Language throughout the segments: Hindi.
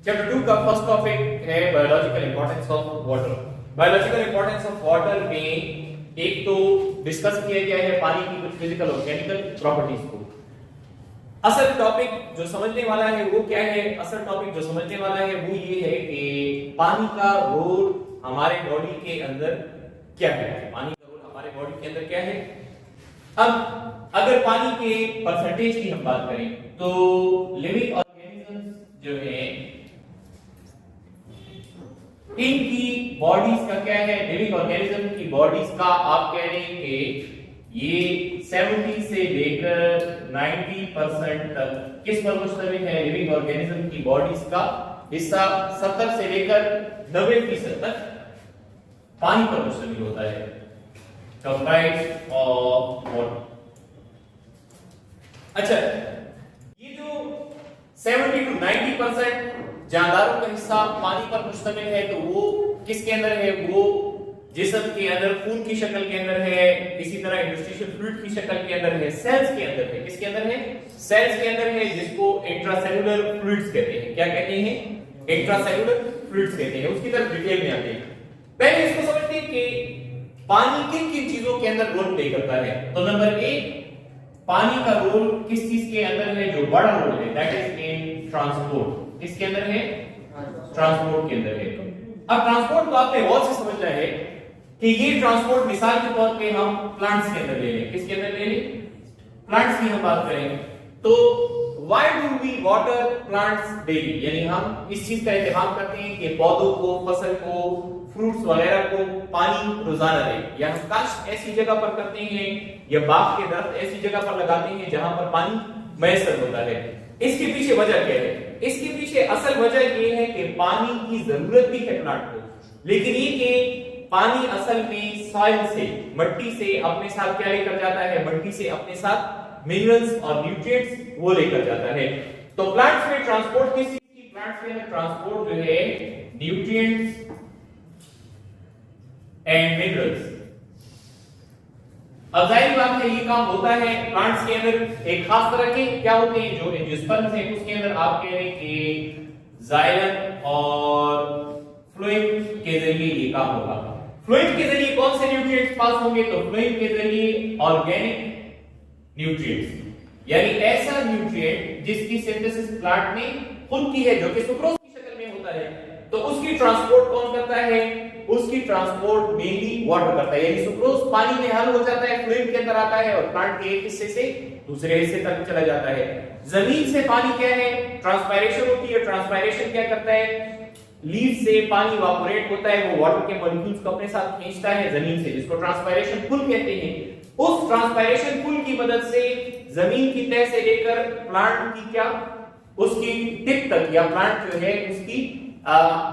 चैप्टर 2 का फर्स्ट टॉपिक है biological importance of water. Biological importance of water में एक तो डिस्कस किया गया है पानी की कुछ फिजिकल और केमिकल प्रॉपर्टीज को। असल टॉपिक जो समझने वाला है वो क्या है? असल टॉपिक जो समझने वाला है वो ये है कि पानी का रोल हमारे बॉडी के अंदर क्या है। पानी का रोल हमारे बॉडी के अंदर क्या है? अब अगर पानी के परसेंटेज की हम बात करें तो लिविंग ऑर्गेनिजम्स जो है इनकी बॉडीज का क्या है? लिविंग ऑर्गेनिज्म की बॉडीज का आप कह रहे हैं कि ये 70 से लेकर 90% तक किस पर मुश्तमिल है? लिविंग ऑर्गेनिज्म की बॉडीज का हिस्सा 70 से लेकर 90% तक पानी पर मुश्तमिल होता है, कंप्राइज्ड ऑफ वाटर। अच्छा, ये जो 70 to 90% जानदारों का हिस्सा पानी पर मुश्तमिल है तो वो किसके अंदर है? वो जिस्म के अंदर खून की शक्ल के अंदर है, इसी तरह इंटरस्टिशियल फ्लूइड की शक्ल के अंदर है, सेल्स के अंदर है। किसके अंदर है? सेल्स के अंदर है, जिसको इंट्रासेल्युलर फ्लूइड्स कहते हैं। क्या कहते हैं? इंट्रासेल्युलर फ्लूइड्स कहते हैं। उसकी तरफ डिटेल में आते हैं। पहले इसको समझते हैं कि पानी किन किन चीजों के अंदर रोल प्ले करता है। तो नंबर 1, पानी का रोल किस चीज के अंदर है जो बड़ा रोल है? That is in transport. किसके अंदर है? ट्रांसपोर्ट के अंदर है। अब ट्रांसपोर्ट को आपने गौर से समझना है कि ये ट्रांसपोर्ट मिसाल के तौर पे हम प्लांट्स के अंदर ले लें। किसके अंदर ले लें? प्लांट्स की हम बात करें तो why do we water plants daily? यानी हम इस चीज का इंतजाम करते हैं कि पौधों को, फसल को, फ्रूट्स वगैरह को पानी रोजाना दें, या हम काश ऐसी जगह पर करते हैं या बाग के दरख्त ऐसी जगह पर लगाते हैं जहां पर पानी मैसर होता है। इसके पीछे वजह क्या है? इसके पीछे असल वजह ये है कि पानी की जरूरत भी है प्लांट को, लेकिन ये कि पानी असल में सॉइल से, मिट्टी से अपने साथ क्या लेकर जाता है? मिट्टी से अपने साथ मिनरल्स और न्यूट्रिएंट्स वो लेकर जाता है। तो प्लांट्स में ट्रांसपोर्ट किस चीज की? प्लांट्स में ट्रांसपोर्ट जो है न्यूट्रिएंट्स एंड मिनरल्स। अब जाहिर बात है ये काम होता है प्लांट्स के अंदर एक खास तरह के क्या होते हैं जो एंजियोस्पर्म्स हैं, उसके अंदर आप कह रहे हैं कि जाइलम और फ्लोएम के जरिए ये काम होगा। फ्लोएम के जरिए कौन से न्यूट्रिएंट्स पास होंगे? तो फ्लोएम के जरिए ऑर्गेनिक न्यूट्रिएंट्स, यानी ऐसा न्यूट्रिएंट जिसकी सिंथेसिस प्लांट में खुद की है, जो कि सुक्रोज की शक्ल में होता है, तो उसकी ट्रांसपोर्ट कौन करता है? उसकी ट्रांसपोर्ट मेनली वाटर करता है। यानी सुक्रोज पानी में हल हो जाता है, फ्लूइड के अंदर आता है और प्लांट के एक हिस्से से दूसरे हिस्से तक चला जाता है। जमीन से पानी क्या है? ट्रांसपायरेशन होती है। ट्रांसपायरेशन क्या करता है? लीफ से पानी इवापोरेट होता है, वो वाटर के मॉलिक्यूल्स को अपने साथ खींचता है जमीन से, जिसको ट्रांसपायरेशन पुल कहते हैं। उस ट्रांसपायरेशन पुल की मदद से जमीन की तह से लेकर प्लांट की क्या, उसकी टिप तक, या प्लांट जो है उसकी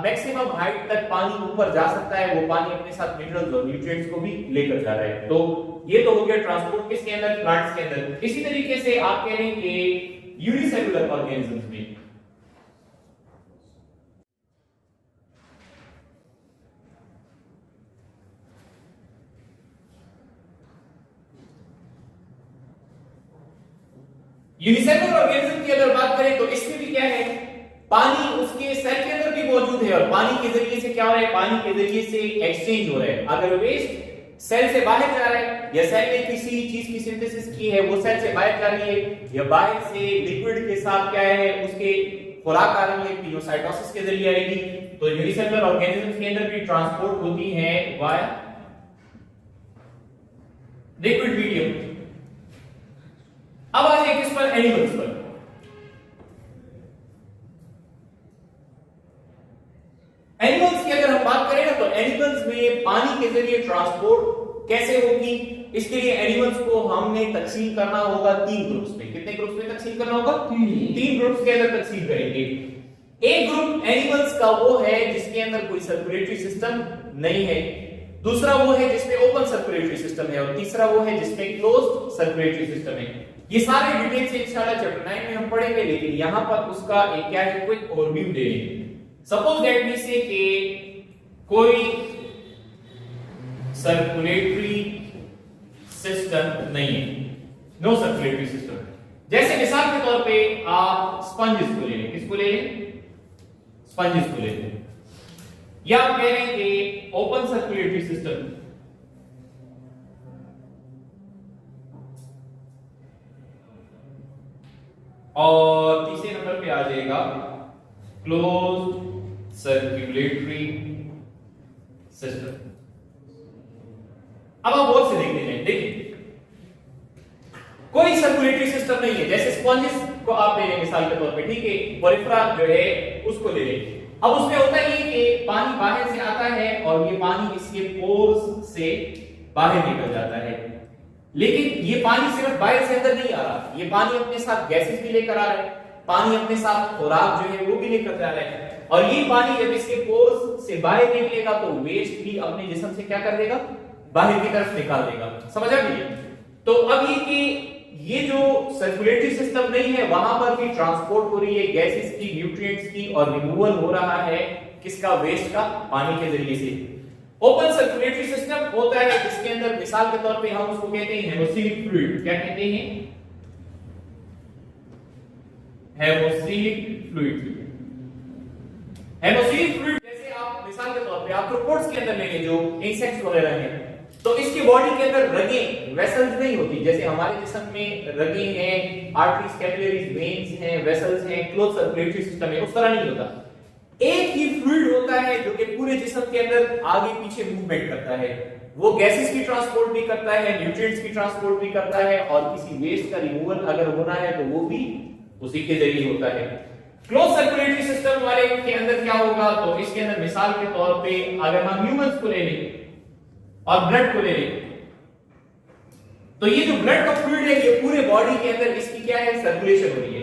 मैक्सिमम हाइट तक पानी ऊपर जा सकता है। वो पानी अपने साथ मिनरल्स और न्यूट्रिएंट्स को भी लेकर जा रहा है। तो ये तो हो गया ट्रांसपोर्ट किसके अंदर? प्लांट्स के अंदर। इसी तरीके से आप कह रहे हैं कि यूनिसेलुलर ऑर्गेनिजम्स में यूनिसेलुलर ऑर्गेनिज्म की अगर बात करें तो इसमें भी क्या है? पानी उसके सेल के अंदर भी मौजूद है और पानी के जरिए से क्या हो रहा है? पानी के जरिए से एक्सचेंज हो रहा है। अगर वेस्ट सेल से बाहर जा रहा है या सेल ने किसी चीज की सिंथेसिस की है, वो सेल से बाहर जा रही है या बाहर से लिक्विड के साथ क्या है उसके खुराक आ रही है, पिनोसाइटोसिस के जरिए आएगी। तो यूनिसेलुलर ऑर्गेनिजम्स के अंदर भी ट्रांसपोर्ट होती है वाया लिक्विड मीडियम। अब आ जाए किस पर? एनिमल्स पर। एनिमल्स की अगर हम बात करें ना तो एनिमल्स में पानी के जरिए ट्रांसपोर्ट कैसे होगी? इसके लिए एनिमल्स को हमने तकसीम करना होगा 3 ग्रुप्स में। कितने ग्रुप्स में तकसीम करना होगा? 3 ग्रुप्स के अंदर तकसीम करेंगे। एक ग्रुप एनिमल्स का वो है जिसके अंदर कोई सर्कुलेटरी सिस्टम नहीं है, दूसरा वो है जिसमें ओपन सर्कुलेटरी सिस्टम है, और तीसरा वो है जिसमें क्लोज्ड सर्कुलेटरी सिस्टम है। ये सारे डिटेल से इंशाल्लाह चैप्टर 9 में हम पढ़ेंगे, लेकिन यहां पर उसका एक क्या है, क्विक ओवरव्यू दे रहे हैं। सपोज दैट वी से कि कोई सर्कुलेटरी सिस्टम नहीं है, नो सर्कुलेटरी सिस्टम। जैसे मिसाल के तौर पे आप स्पंजेस को ले लें। किसको ले लें? स्पंजेस को लेते हैं, या हम कह रहे हैं कि ओपन सर्कुलेटरी सिस्टम, और तीसरे नंबर पे आ जाएगा क्लोज्ड सर्कुलेटरी सिस्टम। अब आप और से देखते हैं, देखिए कोई सर्कुलेटरी सिस्टम नहीं है, जैसे स्पॉन्जेस को आप ले लें मिसाल के तौर पे, ठीक है, पोरिफेरा जो है उसको ले लें। अब उसमें होता है कि पानी बाहर से आता है और ये पानी इसके पोर्स से बाहर निकल जाता है, लेकिन ये पानी सिर्फ बाहर से अंदर नहीं आ रहा, ये पानी अपने साथ गैसेस भी लेकर आ रहा है, पानी अपने साथ खुराक जो है वो भी लेकर जा रहा है, और ये पानी जब इसके पोर्स से बाहर निकलेगा तो वेस्ट भी अपने जिस्म से क्या कर देगा, बाहर की तरफ निकाल देगा। समझ आ गई? तो अब ये कि ये जो सर्कुलेटरी सिस्टम नहीं है, वहां पर भी ट्रांसपोर्ट हो रही है गैसेस की, न्यूट्रिएंट्स की, और रिमूवल हो रहा है किसका, वेस्ट का, पानी के जरिए से। ओपन सर्कुलेटरी सिस्टम होता है जिसके अंदर मिसाल के तौर पे हम उसको कहते हैं हेमोसिलिक फ्लूइड। क्या कहते हैं? हेमोसिलिक फ्लूइड। हेमोसिलिक फ्लूइड जैसे आप मिसाल के तौर पे आर्थ्रोपोड्स के अंदर लेंगे जो इंसेक्ट्स वगैरह हैं, तो इसकी बॉडी के अंदर रगें, वेसल्स नहीं होती, जैसे हमारे जिस्म में रगें हैं, आर्टरीज, कैपिलरीज, वेन्स हैं, वेसल्स हैं, क्लोज सर्कुलेटरी सिस्टम है, उस तरह नहीं होता। एक ही फ्लूइड होता है जो कि पूरे जिस्म के अंदर आगे पीछे मूवमेंट करता है, वो गैसेस की ट्रांसपोर्ट भी करता है, न्यूट्रिएंट्स की ट्रांसपोर्ट भी करता है, और किसी वेस्ट का रिमूवल अगर होना है तो वो भी उसी के जरिए होता है। क्लोज सर्कुलेटरी सिस्टम वाले के अंदर क्या होगा, तो इसके अंदर मिसाल के तौर पे अगर हम ह्यूमंस को ले लें और ब्लड को ले लें, तो ये जो ब्लड का फ्लूइड है ये पूरे बॉडी के अंदर इसकी क्या है, सर्कुलेशन हो रही है।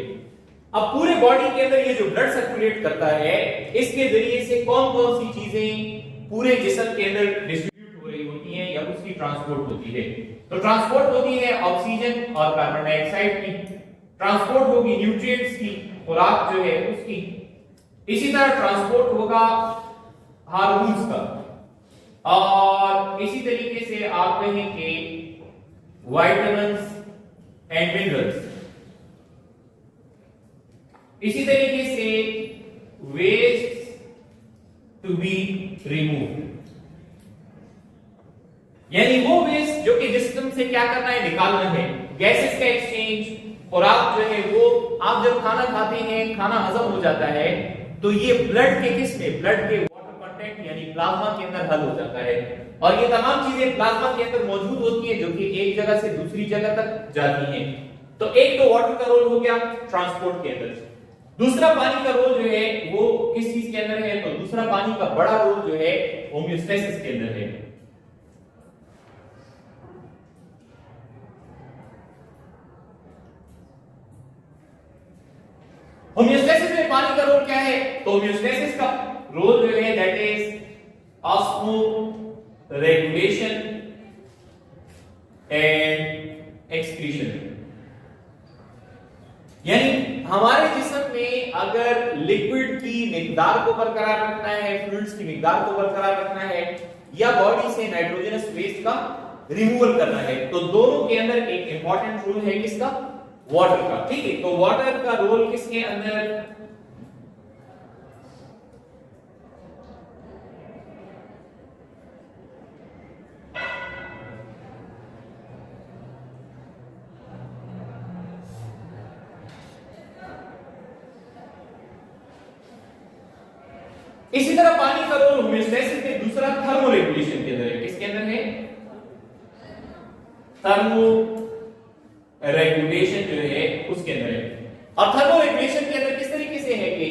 अब पूरे बॉडी के अंदर ये जो ब्लड सर्कुलेट करता है, इसके जरिए से कौन कौन सी चीजें पूरे जिस्म के अंदर डिस्ट्रीब्यूट हो रही होती हैं या उसकी ट्रांसपोर्ट होती है। तो ट्रांसपोर्ट होती है ऑक्सीजन और कार्बन डाइऑक्साइड की, ट्रांसपोर्ट होगी न्यूट्रिएंट्स की, खुराक जो है उसकी, इसी तरह ट्रांसपोर्ट होगा हार्मोन्स का, और इसी तरीके से आप कहें कि विटामिन्स एंड मिनरल्स, इसी तरीके से वेस्ट टू बी रिमूव, यानी वो वेस्ट जो कि जिस्म से क्या करना है, निकालना है, गैसेस का एक्सचेंज, और आप जो है वो आप जब खाना खाते हैं, खाना हजम हो जाता है, तो ये ब्लड के किस में, ब्लड के वाटर कंटेंट यानी प्लाज्मा के अंदर हल हो जाता है, और ये तमाम चीजें प्लाज्मा के अंदर मौजूद होती हैं जो कि एक जगह से दूसरी जगह तक जाती हैं। तो एक तो वाटर का रोल हो गया ट्रांसपोर्ट के अंदर, दूसरा पानी का रोल जो है वो किस चीज के अंदर है, तो दूसरा पानी का बड़ा रोल जो है होमियोस्टेसिस के अंदर है। होमियोस्टेसिस में पानी का रोल क्या है, तो होमियोस्टेसिस का रोल जो है that is osmo regulation and excretion, यानी हमारे जिस्म में अगर लिक्विड की मिकदार को बरकरार रखना है, फ्लूइड्स की मिकदार को बरकरार रखना है, या बॉडी से नाइट्रोजनस वेस्ट का रिमूवल करना है, तो दोनों के अंदर एक इंपॉर्टेंट रोल है किसका, वाटर का। ठीक है, तो वाटर का रोल किसके अंदर, इसी तरह पानी का रोल होमियोस्टेसिस में दूसरा थर्मो रेगुलेशन के अंदर है, किसके अंदर है, थर्मो रेगुलेशन जो है उसके अंदर है। और थर्मो रेगुलेशन के अंदर किस तरीके से है कि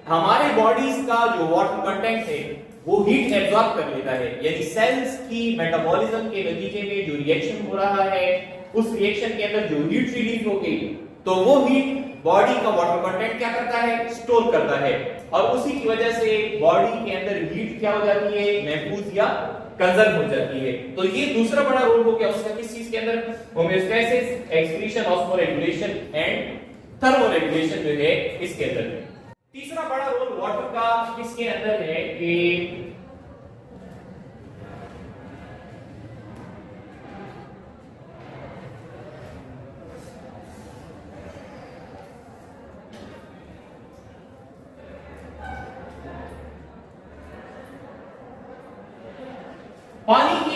हमारे बॉडीज का जो वाटर कंटेंट है वो हीट एब्जॉर्ब कर लेता है, यानी सेल्स की मेटाबॉलिज्म के नतीजे में जो रिएक्शन हो रहा है, उस रिएक्शन के अंदर जो हीट रिलीज हो गई, तो वो हीट बॉडी का वाटर कंटेंट क्या करता है, स्टोर करता है, और उसी की वजह से बॉडी के अंदर हीट क्या हो जाती है, महफूज या कंजर्व हो जाती है। तो ये दूसरा बड़ा रोल हो गया उसका किस चीज के अंदर, homeostasis, excretion, osmo regulation and thermo regulation जो है इसके अंदर। तीसरा बड़ा रोल वाटर का किसके अंदर है कि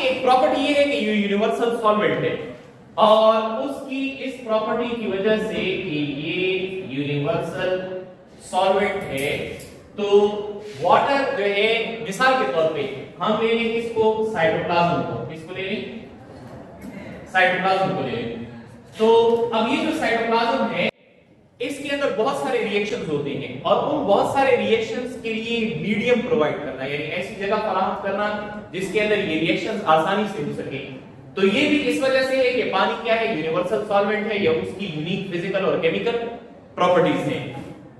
एक प्रॉपर्टी ये है कि ये यूनिवर्सल सॉल्वेंट है और उसकी इस प्रॉपर्टी की वजह से कि ये यूनिवर्सल सॉल्वेंट है तो वाटर जो है मिसाल के तौर पे हम ले लें किसको, साइटोप्लाज्म को, किसको ले लें, साइटोप्लाज्म को ले लें। तो अब ये जो साइटोप्लाज्म है इसके अंदर बहुत सारे रिएक्शंस होते हैं और उन बहुत सारे रिएक्शंस के लिए मीडियम प्रोवाइड करना, यानी ऐसी जगह फराहम करना जिसके अंदर ये रिएक्शंस आसानी से हो सके। तो ये भी इस वजह से है कि पानी क्या है, यूनिवर्सल सॉल्वेंट है या उसकी यूनिक फिजिकल और केमिकल प्रॉपर्टीज हैं।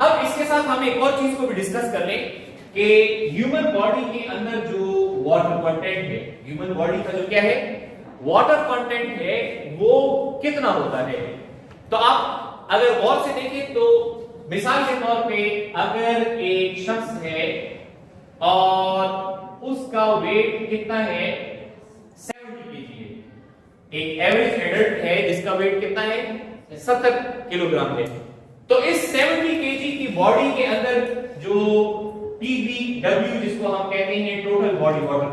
अब इसके साथ हम एक और चीज को भी डिस्कस कर लें कि ह्यूमन बॉडी के अंदर जो वाटर कंटेंट है, ह्यूमन बॉडी का जो क्या है वाटर कंटेंट है वो कितना होता है। तो आप अगर गौर से देखें तो मिसाल के तौर पे अगर एक शख्स है और उसका वेट कितना है 70 केजी है, एक एवरेज एडल्ट है जिसका वेट कितना है 70 किलोग्राम है, तो इस 70 केजी की बॉडी के अंदर जो TBW जिसको हम कहते हैं total body water,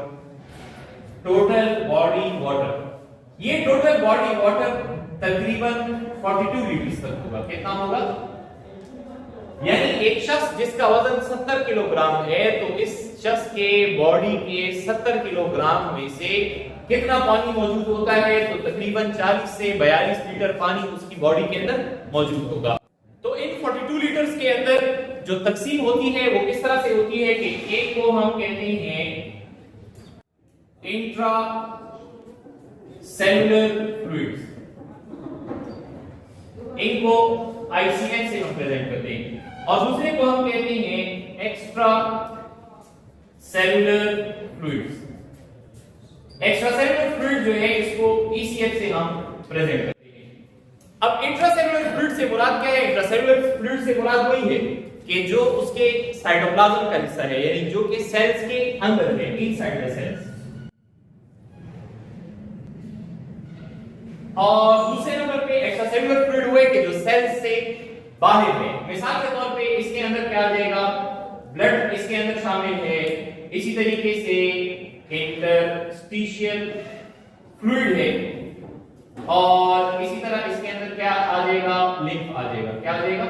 total body water, ये टोटल बॉडी वाटर तकरीबन 42 लीटर तक होगा। कितना होगा, यानी एक शख्स जिसका वजन 70 किलोग्राम है तो इस शख्स के बॉडी के 70 किलोग्राम में से कितना पानी मौजूद होता है, तो तकरीबन 40 से 42 लीटर पानी उसकी बॉडी के अंदर मौजूद होगा। तो इन 42 लीटर्स के अंदर जो तकसीम होती है वो किस तरह से होती है कि एक को हम कहते हैं इंट्रा सेलुलर फ्लूइड्स, इनको ICH से हम प्रेजेंट करते हैं, और दूसरे को हम कहते हैं extra cellular fluids. Extra cellular fluid जो है इसको ECH से हम प्रेजेंट करते हैं। अब इंट्रासेलुलर फ्लूइड से मुराद क्या है, इंट्रासेलुलर फ्लूइड से मुराद वही है कि जो उसके साइटोप्लाज्म का हिस्सा है, यानी जो कि सेल्स के अंदर है, इनसाइड द सेल्स। और दूसरे नंबर पे एक्स्ट्रासेलुलर फ्लूइड हुए कि जो सेल्स से बाहर है। मिसाल के तौर पे इसके अंदर क्या आ जाएगा, ब्लड इसके अंदर शामिल है, इसी तरीके से इंटरस्टिशियल फ्लूइड है, और इसी तरह इसके अंदर क्या आ जाएगा, लिम्फ आ जाएगा। क्या आ जाएगा,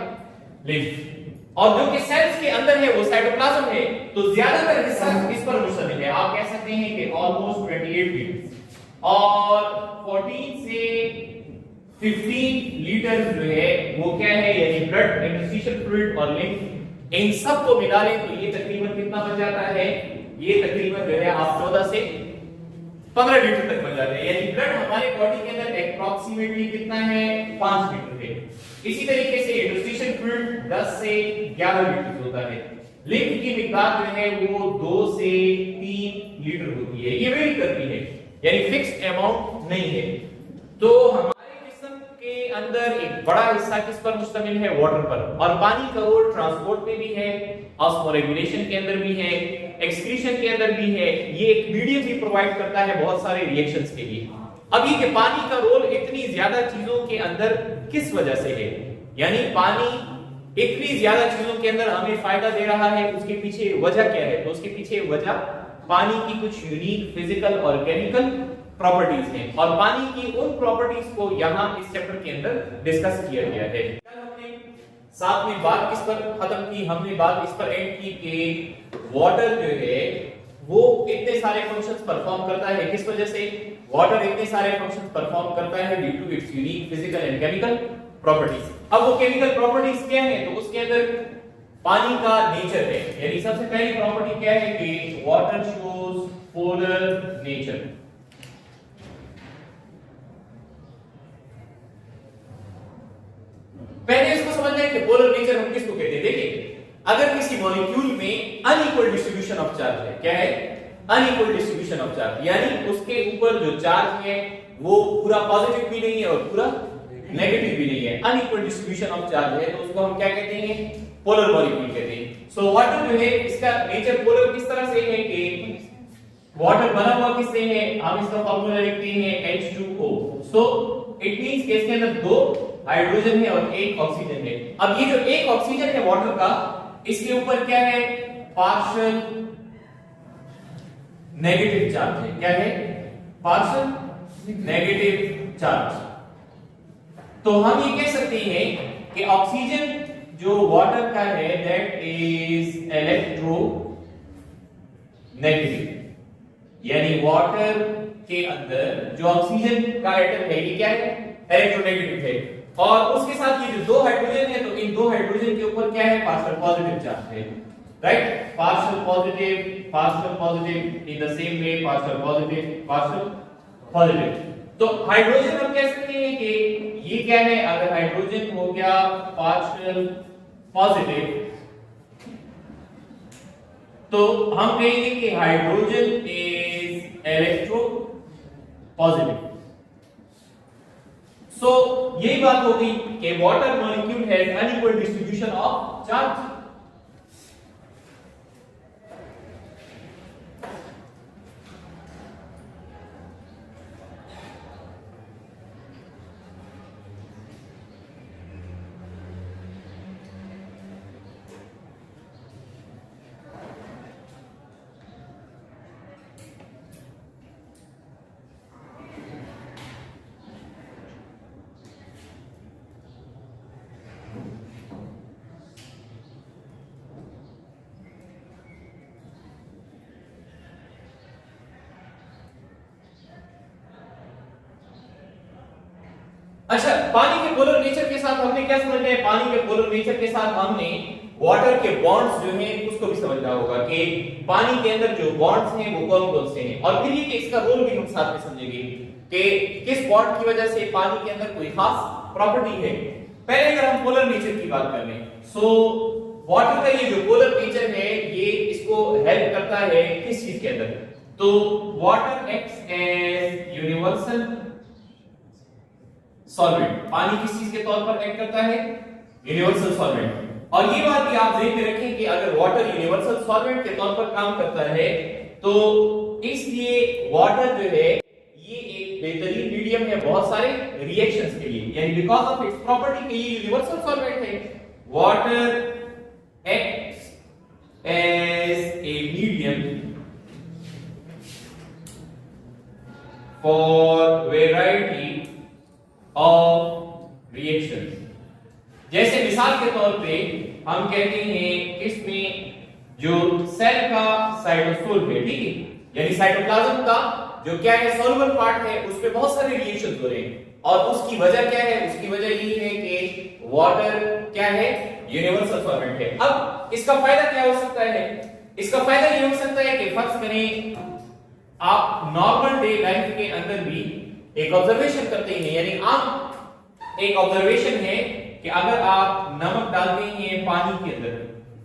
लिम्फ। और जो कि सेल्स के अंदर है वो साइटोप्लाज्म है, तो ज्यादातर हिस्सा इस पर मुश्तमिल है। आप कह सकते हैं कि ऑलमोस्ट 28 लीटर, और 14 से 15 लीटर जो है वो क्या है, यानी ब्लड, इंटरस्टिशियल फ्लूइड और लिम्फ, इन सब को मिला लें तो ये तकरीबन कितना बन जाता है, ये तकरीबन जो है आप 14 से 15 लीटर तक बन जाते हैं। यानी ब्लड हमारे बॉडी के अंदर एप्रोक्सीमेटली कितना है, 5 लीटर है। इसी तरीके से इंटरस्टिशियल फ्लूइड 10 से 11 लीटर होता है। लिम्फ की मिकदार जो है वो 2 से 3 लीटर होती है। ये वेरी करती है, यानी फिक्स्ड अमाउंट नहीं है। तो हमारे जिस्म के अंदर एक बड़ा हिस्सा किस पर मुश्तमिल है, वाटर पर, और पानी का रोल ट्रांसपोर्ट में भी है, ऑस्मोरेगुलेशन के अंदर भी है, एक्सक्रीशन के अंदर भी है, ये एक मीडियम भी प्रोवाइड करता है बहुत सारे रिएक्शंस के लिए। अब ये कि पानी का रोल इतनी ज्यादा चीजों के अंदर किस वजह से है, यानी पानी इतनी ज्यादा चीजों के अंदर हमें फायदा दे रहा है, उसके पीछे वजह क्या है, तो उसके पीछे वजह पानी की कुछ यूनिक फिजिकल और केमिकल प्रॉपर्टीज हैं, और पानी की उन प्रॉपर्टीज को यहां इस चैप्टर के अंदर डिस्कस किया गया है। कल हमने साथ में बात किस पर खत्म की, हमने बात इस पर एंड की कि वाटर जो है वो इतने सारे फंक्शंस परफॉर्म करता है। किस वजह से वाटर इतने सारे फंक्शंस परफॉर्म करता है, due to its unique physical and chemical properties. अब वो केमिकल प्रॉपर्टीज क्या है, तो उसके अंदर पानी का नेचर है, यानी सबसे पहली प्रॉपर्टी क्या है कि वाटर शोज पोलर नेचर। पहले इसको समझना है कि पोलर नेचर हम किसको कहते हैं। देखिए, अगर किसी मॉलिक्यूल में अनइक्वल डिस्ट्रीब्यूशन ऑफ चार्ज है, क्या है, अनइक्वल डिस्ट्रीब्यूशन ऑफ चार्ज, यानी उसके ऊपर जो चार्ज है वो पूरा पॉजिटिव भी नहीं है और पूरा नेगेटिव भी नहीं है, अनइक्वल डिस्ट्रीब्यूशन ऑफ चार्ज है, तो उसको हम क्या कहते हैं, पोलर मॉलिक्यूल कहते हैं। सो वाटर जो है इसका नेचर पोलर किस तरह से है कि वाटर बना हुआ किससे है, हम इसका फार्मूला लिखते हैं H2O। सो इट मींस कि इसके अंदर 2 हाइड्रोजन है और 1 ऑक्सीजन है। अब ये जो 1 ऑक्सीजन है वाटर का, इसके ऊपर क्या है, पार्शियल नेगेटिव चार्ज है। क्या है, पार्शियल नेगेटिव चार्ज। तो हम ये कह सकते हैं कि ऑक्सीजन जो वाटर का है दैट इज इलेक्ट्रो नेगेटिव, यानी वाटर के अंदर जो ऑक्सीजन का एटम है ये क्या है, इलेक्ट्रोनेगेटिव है। और उसके साथ ये जो दो हाइड्रोजन है तो इन दो हाइड्रोजन के ऊपर क्या है, पार्शियल पॉजिटिव चार्ज है, right. Partial positive in the same way partial positive. तो हाइड्रोजन हम कह सकते हैं कि ये क्या है, अगर हाइड्रोजन हो गया पार्शियल पॉजिटिव तो हम कहेंगे कि हाइड्रोजन इज इलेक्ट्रो पॉजिटिव। सो यही बात होगी कि water molecule has unequal distribution of charge. अच्छा, पानी के पोलर नेचर के साथ हमने क्या समझना है, पानी के पोलर नेचर के साथ हमने वाटर के बॉन्ड्स जो हैं उसको भी समझना होगा कि पानी के अंदर जो बॉन्ड्स हैं वो कौन कौन से हैं, और फिर ये कि इसका रोल भी हम साथ में समझेंगे कि किस बॉन्ड की वजह से पानी के अंदर कोई खास प्रॉपर्टी है। पहले अगर हम पोलर नेचर की बात कर लें, सो वाटर का ये जो पोलर नेचर है ये इसको हेल्प करता है किस चीज के अंदर, तो water acts as universal solvent. पानी किस चीज के तौर पर एक्ट करता है, यूनिवर्सल सॉल्वेंट। और ये बात भी आप ध्यान में रखें कि अगर वाटर यूनिवर्सल सॉल्वेंट के तौर पर काम करता है तो इसलिए वाटर जो है ये एक बेहतरीन मीडियम है बहुत सारे रिएक्शंस के लिए, यानी बिकॉज ऑफ इट्स प्रॉपर्टी कि ये यूनिवर्सल सॉल्वेंट है, water acts as a medium for variety of reactions. जैसे मिसाल के तौर पे हम कहते हैं इसमें जो सेल का साइटोसोल है, ठीक है, यानी साइटोप्लाज्म का जो क्या है सॉल्युबल पार्ट है उस पे बहुत सारे रिएक्शंस हो रहे हैं, और उसकी वजह क्या है, उसकी वजह यही है कि वाटर क्या है, यूनिवर्सल सॉल्वेंट है। अब इसका फायदा क्या हो सकता है, इसका फायदा ये हो सकता है कि फर्ज करें आप नॉर्मल डे लाइफ के अंदर भी एक ऑब्जर्वेशन करते हैं, यानी आप एक ऑब्जर्वेशन है कि अगर आप नमक डालते हैं पानी के अंदर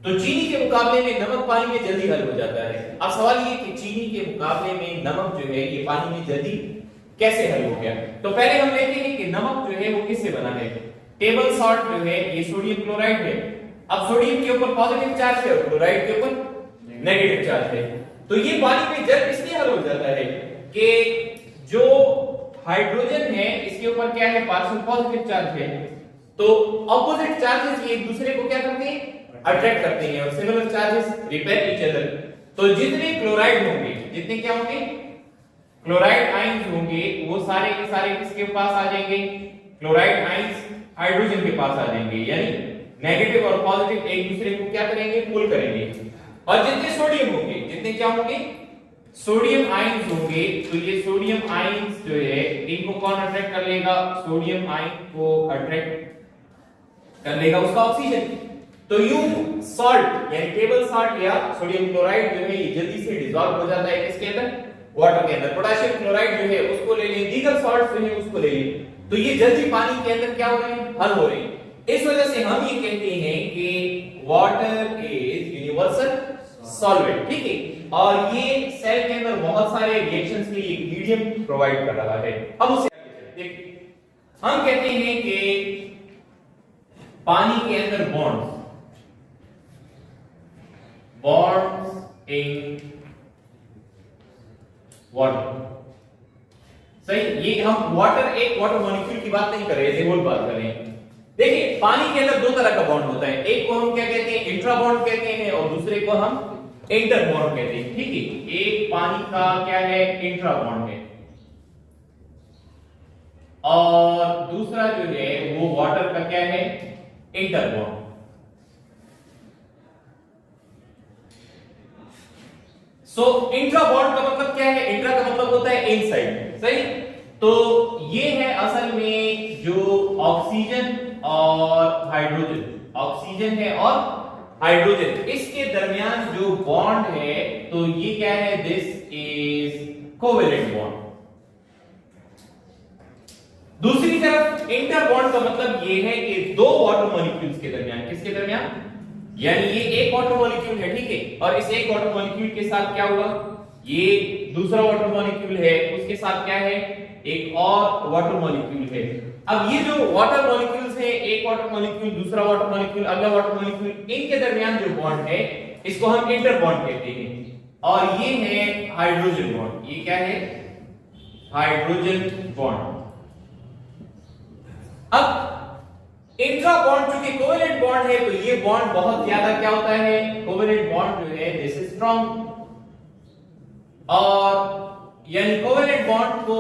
तो चीनी के मुकाबले में नमक पानी में जल्दी हल हो जाता है। अब सवाल ये कि चीनी के मुकाबले में नमक जो है ये पानी में जल्दी कैसे हल हो गया। तो पहले हम लेते हैं कि नमक जो है वो किससे बना है, टेबल सॉल्ट जो है ये सोडियम क्लोराइड है। अब सोडियम के ऊपर पॉजिटिव चार्ज है और क्लोराइड के ऊपर नेगेटिव चार्ज है, तो ये पानी में जल्द इसलिए हल हो जाता है कि जो हाइड्रोजन है इसके ऊपर क्या है, पार्शियल पॉजिटिव चार्ज है, तो ऑपोजिट चार्जेस एक दूसरे को क्या करते हैं, अट्रैक्ट करते हैं, और similar charges repel each other. तो जितने क्लोराइड होंगे, जितने क्या होंगे क्लोराइड आयंस होंगे, वो सारे के सारे किसके पास आ जाएंगे, क्लोराइड आयंस हाइड्रोजन के पास आ जाएंगे, यानी नेगेटिव और पॉजिटिव एक दूसरे को क्या करेंगे, पुल करेंगे। और जितने सोडियम होंगे, जितने क्या होंगे, सोडियम आयंस होंगे, तो ये सोडियम आयंस जो है इनको कौन अट्रैक्ट कर लेगा, सोडियम आयन को अट्रैक्ट कर लेगा उसका ऑक्सीजन। तो यू सॉल्ट यानी टेबल सॉल्ट या सोडियम क्लोराइड जो है ये जल्दी से डिसॉल्व हो जाता है किसके अंदर, वाटर के अंदर। पोटेशियम क्लोराइड जो है उसको ले लें, दीगर सॉल्ट्स जो है उसको ले लें, तो ये जल्दी पानी के अंदर क्या हो रहे हैं, हल हो रहे हैं। इस वजह से हम ये कहते हैं कि वाटर इज यूनिवर्सल सॉल्वेंट, ठीक है, और ये सेल के अंदर बहुत सारे रिएक्शंस के लिए मीडियम प्रोवाइड कर रहा है। अब उसे देखिए, हम कहते हैं कि पानी के अंदर बॉन्ड्स इन वाटर, सही, ये हम वाटर एक वाटर मॉलिक्यूल की बात नहीं कर रहे, होल बात कर रहे हैं। देखिए पानी के अंदर दो तरह का बॉन्ड होता है, एक को हम क्या कहते हैं, इंट्रा बॉन्ड कहते हैं, और दूसरे को हम इंटर बॉन्ड कहते हैं, ठीक है। एक पानी का क्या है, इंट्रा बॉन्ड है, और दूसरा जो है वो वाटर का क्या है, इंटर बॉन्ड। सो इंट्रा बॉन्ड का मतलब क्या है, इंट्रा का मतलब होता है इनसाइड, सही। तो ये है असल में जो ऑक्सीजन और हाइड्रोजन, ऑक्सीजन है और हाइड्रोजन, इसके दरमियान जो बॉन्ड है, तो ये क्या है, दिस इज कोवेलेंट बॉन्ड। दूसरी तरफ इंटर बॉन्ड का मतलब ये है कि दो वाटर मॉलिक्यूल्स के दरमियान, किसके दरमियान, यानी ये एक वाटर मॉलिक्यूल है, ठीक है, और इस एक वाटर मॉलिक्यूल के साथ क्या हुआ, ये दूसरा वाटर मॉलिक्यूल है, उसके साथ क्या है, एक और वाटर मॉलिक्यूल है। अब ये जो वाटर मॉलिक्यूल्स है, एक वाटर मॉलिक्यूल, दूसरा वाटर मॉलिक्यूल, अगला वाटर मॉलिक्यूल, इनके दरमियान जो बॉन्ड है इसको हम इंटर बॉन्ड कहते हैं। और ये है हाइड्रोजन बॉन्ड, ये क्या है, हाइड्रोजन बॉन्ड। अब इंट्रा बॉन्ड चूंकि कोवेलेंट बॉन्ड है, तो ये बॉन्ड बहुत ज्यादा क्या होता है, कोवेलेंट बॉन्ड जो है दिस इज स्ट्रांग, और यानी कोवेलेंट बॉन्ड को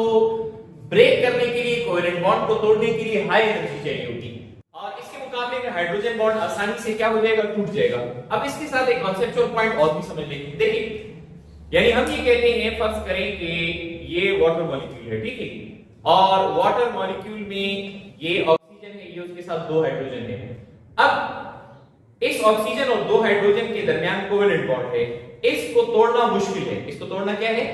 ब्रेक करने के लिए, कोवेलेंट बॉन्ड को तोड़ने के लिए हाई एनर्जी चाहिए होगी, और इसके मुकाबले में हाइड्रोजन बॉन्ड आसानी से क्या हो जाएगा, टूट जाएगा। अब इसके साथ एक कॉन्सेप्चुअल पॉइंट और भी समझ लेंगे, देखिए, यानी हम ये कहते हैं, फर्ज करें कि ये वाटर मॉलिक्यूल है, ठीक है, और वाटर मॉलिक्यूल में ये ऑक्सीजन है, ये उसके साथ दो हाइड्रोजन है। अब इस ऑक्सीजन और दो हाइड्रोजन के दरमियान कोवेलेंट बॉन्ड है, इसको तोड़ना मुश्किल है, इसको तोड़ना क्या है,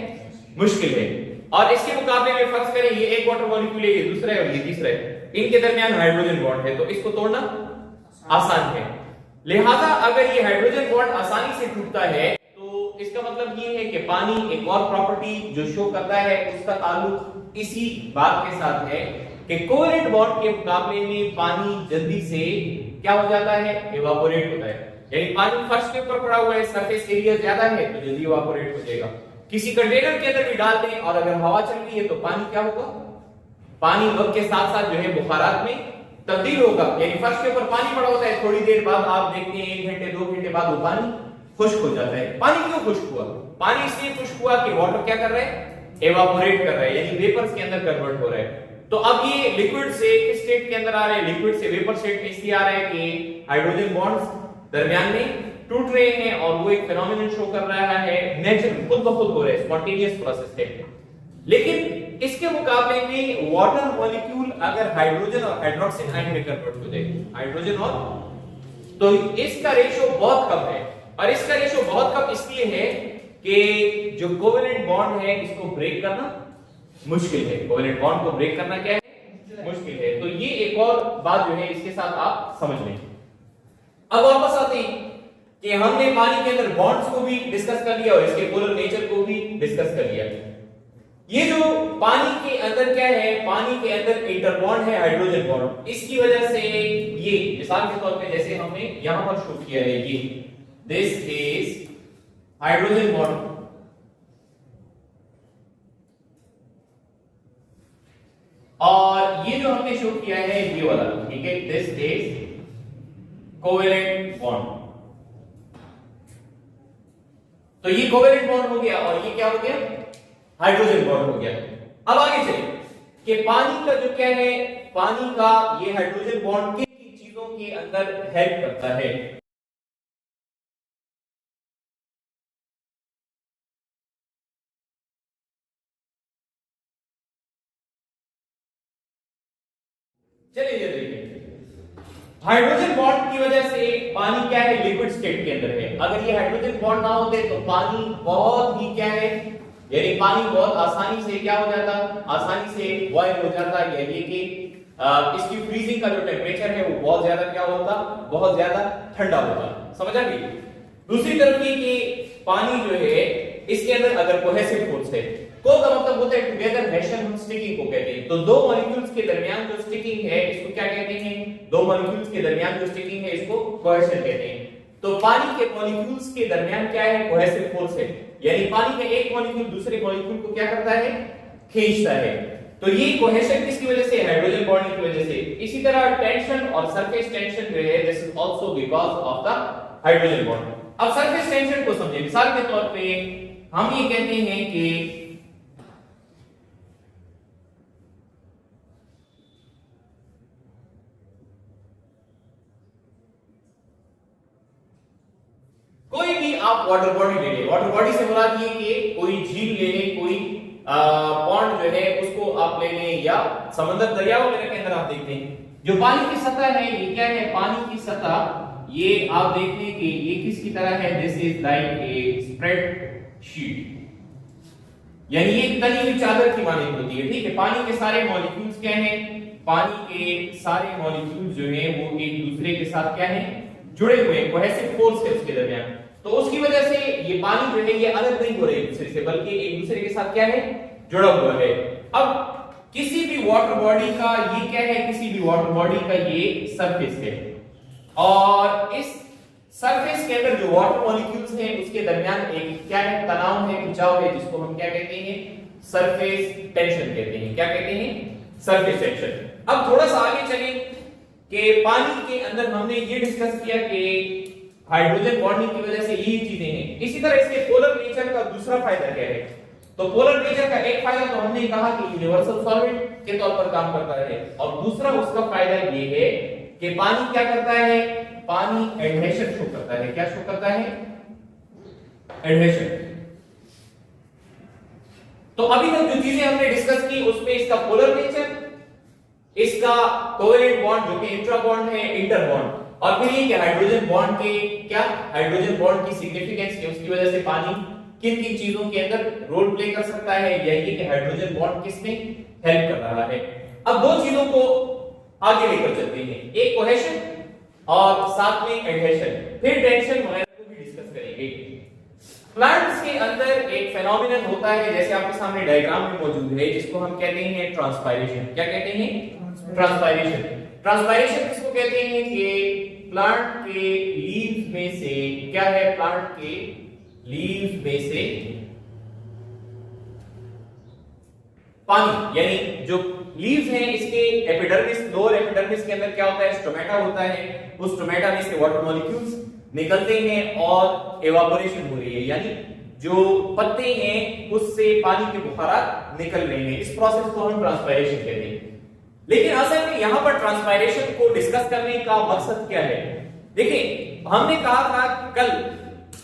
मुश्किल है। और इसके मुकाबले में फर्ज करें ये एक वाटर मॉलिक्यूल है, ये दूसरा है और ये तीसरा है, इनके दरमियान हाइड्रोजन बॉन्ड है, तो इसको तोड़ना आसान है। लिहाजा अगर ये हाइड्रोजन बॉन्ड आसानी से टूटता है, तो इसका मतलब ये है कि पानी एक और प्रॉपर्टी जो शो करता है, उसका ताल्लुक इसी बात के साथ है कि कोवेलेंट बॉन्ड के मुकाबले में पानी जल्दी से क्या हो जाता है, इवापोरेट होता है। यानी पानी फर्श के ऊपर पड़ा हुआ है, सरफेस एरिया ज्यादा है, तो जल्दी इवापोरेट हो जाएगा। किसी कंटेनर के अंदर भी डाल दें और अगर हवा चल रही है तो पानी क्या होगा, पानी वक्त के साथ साथ जो है बुखारात में तब्दील होगा। यानी फर्श के ऊपर पानी पड़ा होता है, थोड़ी देर बाद आप देखते हैं 1 घंटे 2 घंटे बाद वो पानी खुश्क हो जाता है। पानी क्यों खुश्क हुआ, पानी इसलिए खुश्क हुआ कि वाटर क्या कर रहा है, एवापोरेट कर रहा है, यानी वेपर्स के अंदर कन्वर्ट हो रहा है। तो अब ये लिक्विड से किस स्टेट के अंदर आ रहा है, लिक्विड से वेपर स्टेट में इसलिए आ रहा है कि हाइड्रोजन बॉन्ड्स दरमियान में टूट रहे हैं, और वो एक फेनोमेनन शो कर रहा है, नेचुरल खुद ब खुद हो रहा है, स्पॉन्टेनियस प्रोसेस है। लेकिन इसके मुकाबले में वाटर मॉलिक्यूल अगर हाइड्रोजन और हाइड्रोक्सिन आयन में कन्वर्ट हो जाए, हाइड्रोजन और, तो इसका रेशो बहुत कम है। और इसका रेशो बहुत कम इसलिए है कि जो कोवेलेंट बॉन्ड है इसको ब्रेक करना मुश्किल है, कोवेलेंट बॉन्ड को ब्रेक करना क्या है, मुश्किल है। तो ये एक और बात जो है इसके साथ आप समझ लें। अब वापस आते हैं कि हमने पानी के अंदर बॉन्ड्स को भी डिस्कस कर लिया और इसके पोलर नेचर को भी डिस्कस कर लिया। ये जो पानी के अंदर क्या है, पानी के अंदर इंटर बॉन्ड है, हाइड्रोजन बॉन्ड, इसकी वजह से ये मिसाल के तौर पे जैसे हमने यहां पर शो किया है, ये दिस इज हाइड्रोजन बॉन्ड, और ये जो हमने शो किया है ये वाला, ठीक है, दिस इज कोवेलेंट बॉन्ड। तो ये कोवेलेंट बॉन्ड हो गया और ये क्या हो गया, हाइड्रोजन बॉन्ड हो गया। अब आगे चलिए कि पानी का जो क्या है, पानी का ये हाइड्रोजन बॉन्ड किन चीजों के अंदर हेल्प करता है। चलिए ये देखिए, हाइड्रोजन बॉन्ड की वजह से पानी क्या है, लिक्विड स्टेट के अंदर है। अगर ये हाइड्रोजन बॉन्ड ना होते तो पानी बहुत ही क्या है, यानी पानी बहुत आसानी से क्या हो जाता, आसानी से बॉयल हो जाता, यानी कि इसकी फ्रीजिंग का जो टेम्परेचर है वो बहुत ज्यादा क्या होता, बहुत ज्यादा ठंडा होता। समझ आ गई। दूसरी तरफ ये कि पानी जो है इसके अंदर अगर कोहेसिव फोर्स है, को का मतलब होता है टुगेदर हैशन, हम स्टिकिंग को कहते हैं। तो दो मॉलिक्यूल्स के दरमियान जो स्टिकिंग है इसको क्या कहते हैं, दो मॉलिक्यूल्स के दरमियान जो स्टिकिंग है इसको कोहेशन कहते हैं। तो पानी के मॉलिक्यूल्स के दरमियान क्या है, कोहेसिव फोर्स है, यानी पानी का एक मॉलिक्यूल दूसरे मॉलिक्यूल को क्या करता है, खींचता है। तो ये कोहेशन किसकी वजह से, हाइड्रोजन बॉन्ड की वजह से। इसी तरह टेंशन और सरफेस टेंशन जो है this is also because of the hydrogen bond. अब सरफेस टेंशन को समझें, मिसाल के तौर पे हम ये कहते हैं कि आप वाटर बॉडी ले लें, वाटर बॉडी से मुराद ये कि कोई झील ले लें, कोई पॉन्ड जो है उसको आप ले लें, या समंदर दरिया वगैरह के अंदर आप देखते हैं जो पानी की सतह है, ये क्या है, पानी की सतह, ये आप देखते हैं कि ये किसकी तरह है, this is like a spread sheet, यानी ये तली हुई चादर की माने होती है, ठीक है। पानी के सारे मॉलिक्यूल्स क्या हैं, पानी के सारे मॉलिक्यूल्स जो हैं वो एक दूसरे के साथ क्या हैं, जुड़े हुए हैं, कोहेसिव फोर्स है उसके दरमियान। तो उसकी वजह से ये पानी जो है ये अलग नहीं हो रहे एक दूसरे से, बल्कि एक दूसरे के साथ क्या है, जुड़ा हुआ है। अब किसी भी वाटर बॉडी का ये क्या है, किसी भी वाटर बॉडी का ये सरफेस है, और इस सरफेस के अंदर जो वाटर मॉलिक्यूल्स हैं उसके दरमियान एक क्या है, तनाव है, खिंचाव है, जिसको हम क्या कहते हैं, सरफेस टेंशन कहते हैं। क्या कहते हैं, सरफेस टेंशन। अब थोड़ा सा आगे चलें कि पानी के अंदर हमने ये डिस्कस किया कि हाइड्रोजन बॉन्डिंग की वजह से ये चीजें हैं। इसी तरह इसके पोलर नेचर का दूसरा फायदा क्या है, तो पोलर नेचर का एक फायदा तो हमने कहा कि यूनिवर्सल सॉल्वेंट के तौर पर काम करता है, और दूसरा उसका फायदा ये है कि पानी क्या करता है, पानी एडहेशन शो करता है। क्या शो करता है, एडहेशन। तो अभी तक जो चीजें हमने डिस्कस की उसमें इसका पोलर नेचर, इसका कोवेलेंट बॉन्ड जो कि इंट्रा बॉन्ड है, इंटर बॉन्ड, और फिर ये कि हाइड्रोजन बॉन्ड के क्या, हाइड्रोजन बॉन्ड की सिग्निफिकेंस की, उसकी वजह से पानी किन किन चीजों के अंदर रोल प्ले कर सकता है, या ये कि हाइड्रोजन बॉन्ड किसमें हेल्प कर रहा है। अब दो चीजों को आगे लेकर चलते हैं, एक कोहेशन और साथ में एडहेशन, फिर टेंशन वगैरह को भी डिस्कस करेंगे। प्लांट्स के अंदर एक फेनोमेनन होता है, जैसे आपके सामने डायग्राम में मौजूद है, जिसको हम कहते हैं ट्रांसपायरेशन। क्या कहते हैं, ट्रांसपायरेशन। ट्रांसपायरेशन किसको कहते हैं कि प्लांट के लीव्स में से क्या है, प्लांट के लीव्स में से पानी, यानी जो लीव्स हैं इसके एपिडर्मिस, लोअर एपिडर्मिस के अंदर क्या होता है, स्टोमेटा होता है, उस स्टोमेटा में से वाटर मॉलिक्यूल्स निकलते हैं और एवापोरेशन हो रही है, यानी जो पत्ते हैं उससे पानी के बुखारात निकल रहे हैं। इस प्रोसेस को हम ट्रांसपायरेशन कहते हैं। लेकिन असल में यहां पर ट्रांसपायरेशन को डिस्कस करने का मकसद क्या है, देखिए हमने कहा था कल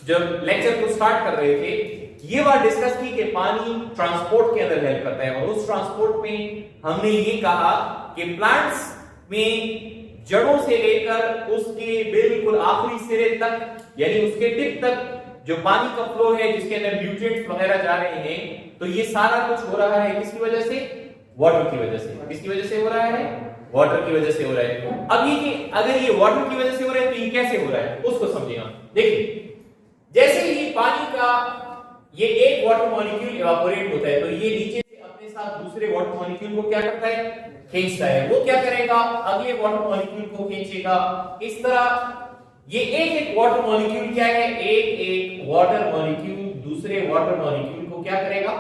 जब लेक्चर को स्टार्ट कर रहे थे, ये बात डिस्कस की कि पानी ट्रांसपोर्ट के अंदर हेल्प करता है, और उस ट्रांसपोर्ट में हमने ये कहा कि प्लांट्स में जड़ों से लेकर उसके बिल्कुल आखिरी सिरे तक, यानी उसके टिप तक जो पानी का फ्लो है, जिसके अंदर न्यूट्रिएंट्स वगैरह जा रहे हैं, तो ये सारा कुछ हो रहा है किसकी वजह से, वाटर की वजह से। किसकी वजह से हो रहा है, वाटर की वजह से हो रहा है। अब ये कि अगर ये वाटर की वजह से हो रहा है तो ये कैसे हो रहा है उसको समझिए। देखिए जैसे ही पानी का ये एक वाटर मॉलिक्यूल इवापोरेट होता है, तो ये नीचे से अपने साथ दूसरे वाटर मॉलिक्यूल को क्या करता है, खींचता है। वो क्या करेगा, अगले वाटर मॉलिक्यूल को खींचेगा। इस तरह ये एक एक वाटर मॉलिक्यूल क्या है, एक एक वाटर मॉलिक्यूल दूसरे वाटर मॉलिक्यूल को क्या करेगा,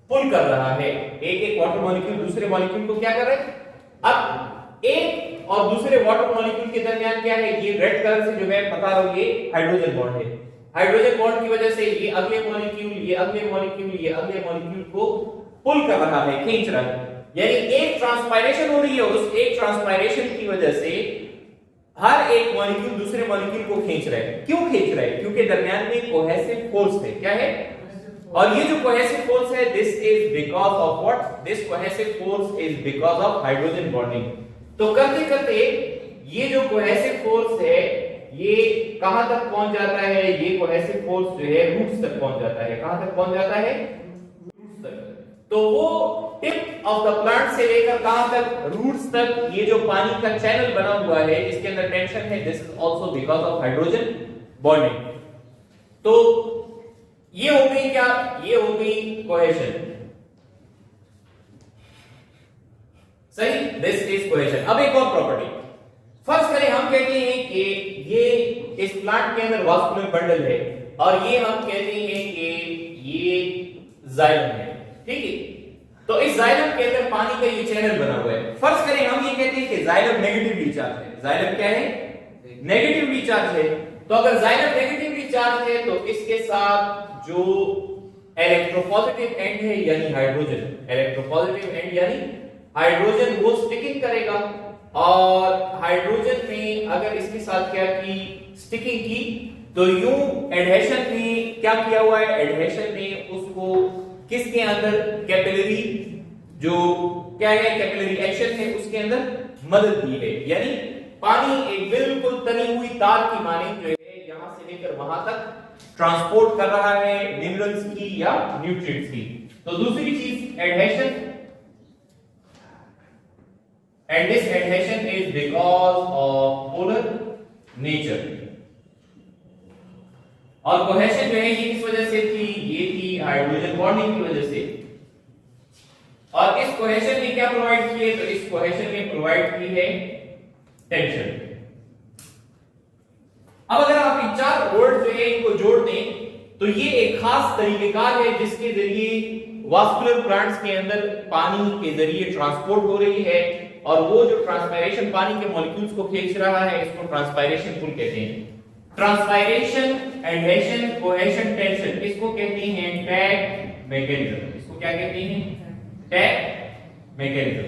पुल कर रहा है। एक एक वाटर मॉलिक्यूल दूसरे मॉलिक्यूल को क्या कर रहा है। अब एक और दूसरे वाटर मॉलिक्यूल के दरमियान क्या है, ये रेड कलर से जो है बता रहा हूं, ये हाइड्रोजन बॉन्ड है। हाइड्रोजन बॉन्ड की वजह से ये अगले मॉलिक्यूल, ये अगले मॉलिक्यूल, ये अगले मॉलिक्यूल को पुल कर रहा है, खींच रहा है। यानी एक ट्रांसपायरेशन हो रही है, उस एक ट्रांसपायरेशन की वजह से हर एक मॉलिक्यूल दूसरे मॉलिक्यूल को खींच रहा है। क्यों खींच रहा है, क्योंकि दरमियान में कोहेसिव फोर्स है। क्या है, और ये जो कोहेसिव फोर्स है, this is because of what, this cohesive force is because of hydrogen bonding. तो करते करते ये जो कोहेसिव फोर्स है ये कहां तक पहुंच जाता है, ये कोहेसिव फोर्स जो है रूट्स तक पहुंच जाता है। कहां तक पहुंच जाता है, रूट्स तक। तो वो टिप ऑफ द प्लांट से लेकर कहां तक, रूट्स तक, ये जो पानी का चैनल बना हुआ है जिसके अंदर टेंशन है, this is also because of hydrogen bonding. तो ये हो गई क्या, ये हो गई कोहेशन। सही, दिस इज कोहेशन। अब एक और प्रॉपर्टी फर्स्ट करें, हम कहते हैं कि ये इस प्लांट के अंदर वास्कुलर बंडल है, और ये हम कहते हैं कि ये जाइलम है। ठीक है, तो इस जाइलम के अंदर पानी का ये चैनल बना हुआ है। फर्स्ट करें, हम ये कहते हैं कि जाइलम नेगेटिवली चार्ज है। जाइलम क्या है, नेगेटिवली चार्ज है। तो अगर जाइलम नेगेटिवली चार्ज है तो इसके साथ जो इलेक्ट्रोपॉजिटिव एंड है यानी हाइड्रोजन, इलेक्ट्रोपॉजिटिव एंड यानी हाइड्रोजन वो स्टिकिंग करेगा, और हाइड्रोजन में अगर इसके साथ क्या की, स्टिकिंग की, तो यूं एडहेशन ने क्या किया हुआ है, एडहेशन ने उसको किसके अंदर, कैपिलरी जो क्या है, कैपिलरी एक्शन है उसके अंदर मदद दी है। यानी पानी एक बिल्कुल तनी हुई तार की मानिंद जो है यहां से लेकर वहां तक ट्रांसपोर्ट कर रहा है मिनरल्स की या न्यूट्रिएंट्स की। तो दूसरी चीज adhesion, and this adhesion is because of polar nature। और कोहेशन जो है ये किस वजह से थी, ये थी हाइड्रोजन बॉन्डिंग की वजह से। और इस कोहेशन ने क्या प्रोवाइड की है, तो इस कोहेशन ने प्रोवाइड की है टेंशन। अब अगर आप इन चार वर्ड जो है इनको जोड़ दें तो ये एक खास तरीकेकार है जिसके जरिए वास्कुलर प्लांट्स के अंदर पानी के जरिए ट्रांसपोर्ट हो रही है, और वो जो ट्रांसपायरेशन पानी के मॉलिक्यूल्स को खींच रहा है इसको ट्रांसपायरेशन पुल कहते हैं। ट्रांसपायरेशन, एडहेशन, कोहेशन, टेंशन इसको कहते हैं टैग मैकेनिज्म। इसको क्या कहते हैं, टैग मैकेनिज्म,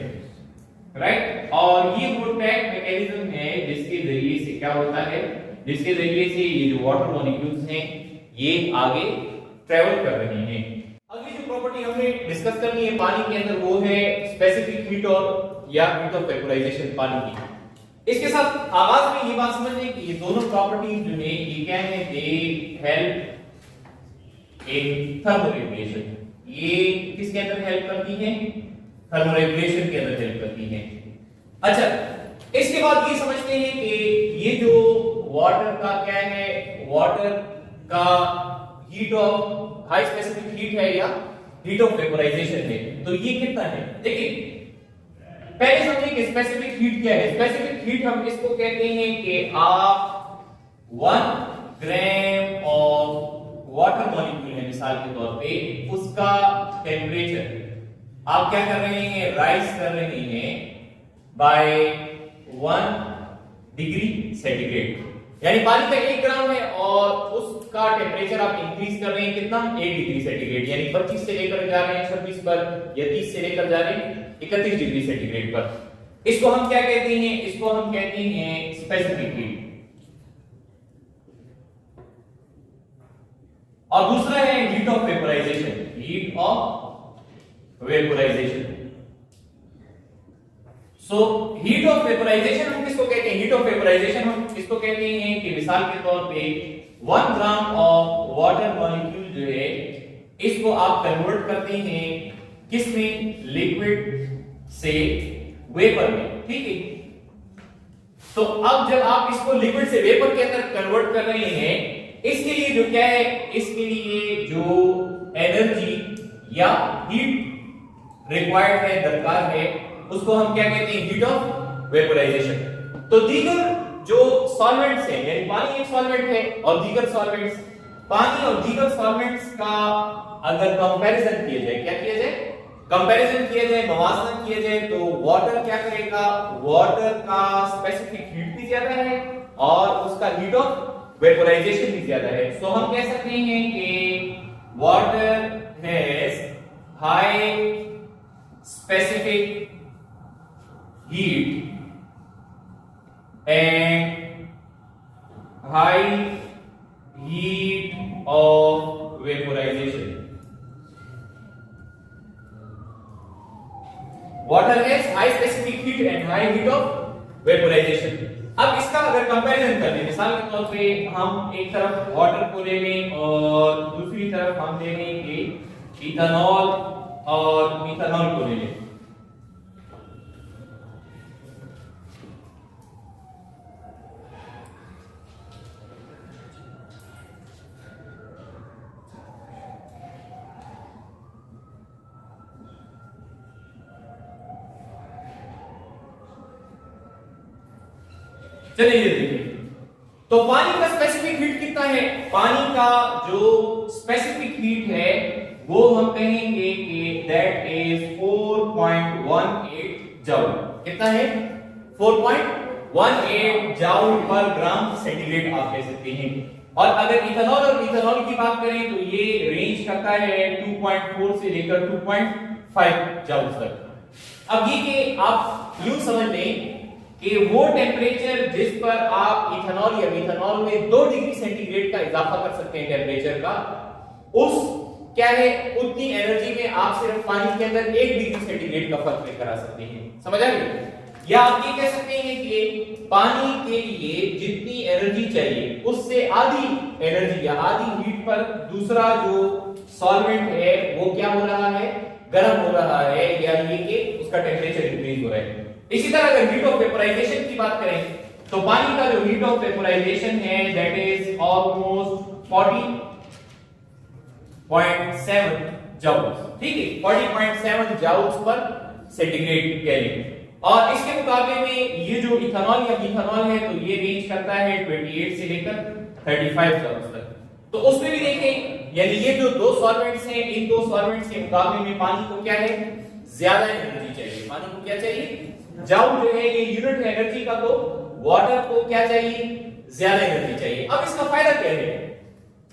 राइट। और ये वो टैग मैकेनिज्म है जिसके जरिए से क्या होता है, जिसके जरिए से ये जो वाटर मॉलिक्यूल्स हैं ये आगे ट्रेवल कर रहे हैं। अगली जो प्रॉपर्टी हमने डिस्कस करनी है पानी के अंदर वो है स्पेसिफिक हीट और या हीट ऑफ वेपोराइजेशन पानी की। इसके साथ आगाज में ये बात समझ लें कि ये दोनों प्रॉपर्टीज जो है ये क्या है, दे हेल्प इन थर्मोरेगुलेशन। ये किसके अंदर हेल्प करती है, थर्मोरेगुलेशन के अंदर हेल्प करती है। अच्छा, इसके बाद ये समझते हैं कि ये जो वाटर का क्या है, वाटर का heat of high specific heat है या हीट ऑफ वेपोराइजेशन है, तो ये कितना है। देखिए पहले समझिए कि स्पेसिफिक हीट क्या है। स्पेसिफिक हीट हम इसको कहते हैं कि आप 1 ग्राम ऑफ वाटर मॉलिक्यूल है मिसाल के तौर पे, उसका टेम्परेचर आप क्या कर रहे हैं, राइज कर रहे हैं बाय 1 डिग्री सेंटीग्रेड। यानी पानी का 1 ग्राम है और उसका टेम्परेचर आप इंक्रीज कर रहे हैं कितना, 1 डिग्री सेंटीग्रेड। यानी 25 से लेकर जा रहे हैं 26 पर, या 30 से लेकर जा रहे हैं 31 डिग्री सेंटीग्रेड पर। इसको हम क्या कहते हैं, इसको हम कहते हैं स्पेसिफिक हीट। और दूसरा है heat of vaporisation, heat of vaporisation. So heat of vaporisation हम किसको कहते हैं, हीट ऑफ वेपोराइजेशन हम इसको कहते हैं कि मिसाल के तौर पे 1 ग्राम ऑफ वाटर मॉलिक्यूल जो है इसको आप कन्वर्ट करते हैं किसमें, लिक्विड से वेपर में, ठीक है। तो अब जब आप इसको लिक्विड से वेपर के अंदर कन्वर्ट कर रहे हैं, इसके लिए जो क्या है, इसके लिए जो एनर्जी या हीट रिक्वायर्ड है, दरकार है, उसको हम क्या कहते हैं, हीट ऑफ वेपोराइजेशन। तो दीगर जो सॉल्वेंट्स हैं, यानी पानी एक सॉल्वेंट है और दीगर सॉल्वेंट्स, पानी और दीगर सॉल्वेंट्स का अगर कंपैरिजन किया जाए, क्या किया जाए, कंपैरिजन किया जाए, मवाजना किया जाए, तो वाटर क्या करेगा, वाटर का स्पेसिफिक हीट भी ज्यादा है और उसका हीट ऑफ वेपोराइजेशन भी ज्यादा है। सो हम कह सकते हैं कि water has high specific heat and high heat of vaporization. Water has high specific heat and high heat of vaporization. अब इसका अगर कंपैरिजन कर लें, मिसाल के तौर पे हम एक तरफ वाटर को ले लें और दूसरी तरफ हम ले लेंगे इथेनॉल और मिथेनॉल को ले लें। चलिए ये देखिए, तो पानी का स्पेसिफिक हीट कितना है, पानी का जो स्पेसिफिक हीट है वो हम कहेंगे कि दैट इज 4.18 जूल। कितना है, 4.18 जूल पर ग्राम सेंटीग्रेड आप कह सकते हैं। और अगर इथेनॉल और मिथेनॉल की बात करें तो ये रेंज करता है 2.4 से लेकर 2.5 जूल तक। अब ये कि आप यूं समझ लें कि वो टेम्परेचर जिस पर आप इथेनॉल या मिथेनॉल में 2 डिग्री सेंटीग्रेड का इजाफा कर सकते हैं टेम्परेचर का, उस क्या है उतनी एनर्जी में आप सिर्फ पानी के अंदर 1 डिग्री सेंटीग्रेड का फर्क लेकर आ सकते हैं। समझ आ गई? या आप ये कह सकते हैं कि पानी के लिए जितनी एनर्जी चाहिए उससे आधी एनर्जी या आधी हीट पर दूसरा जो सॉल्वेंट है वो क्या हो रहा है, गर्म हो रहा है, या ये कि उसका टेम्परेचर इंक्रीज हो रहा है। इसी तरह अगर हीट ऑफ वेपोराइजेशन की बात करें तो पानी का जो हीट ऑफ वेपोराइजेशन है दैट इज ऑलमोस्ट 40.7 जाउल्स। ठीक है, 40.7 जाउल्स पर सेंटीग्रेड केल्विन। और इसके मुकाबले में ये जो इथेनॉल या मिथेनॉल है तो ये रेंज करता है 28 से लेकर 35 जाउल्स तक। तो उसमें भी देखें, यानी ये जो दो सॉल्वेंट्स हैं, इन दो सॉल्वेंट्स के मुकाबले में पानी को क्या है, ज्यादा एनर्जी चाहिए। पानी को क्या चाहिए, जाउल जो है ये यूनिट है एनर्जी का, तो वाटर को क्या चाहिए, ज्यादा एनर्जी चाहिए। अब इसका फायदा क्या है,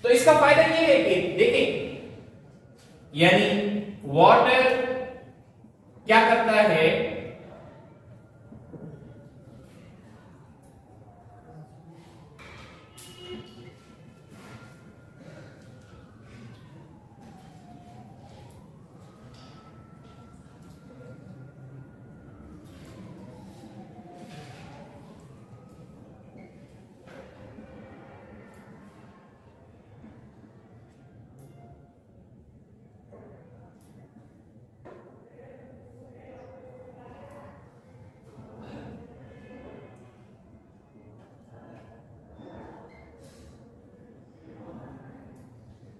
तो इसका फायदा ये है कि देखें, यानी वाटर क्या करता है,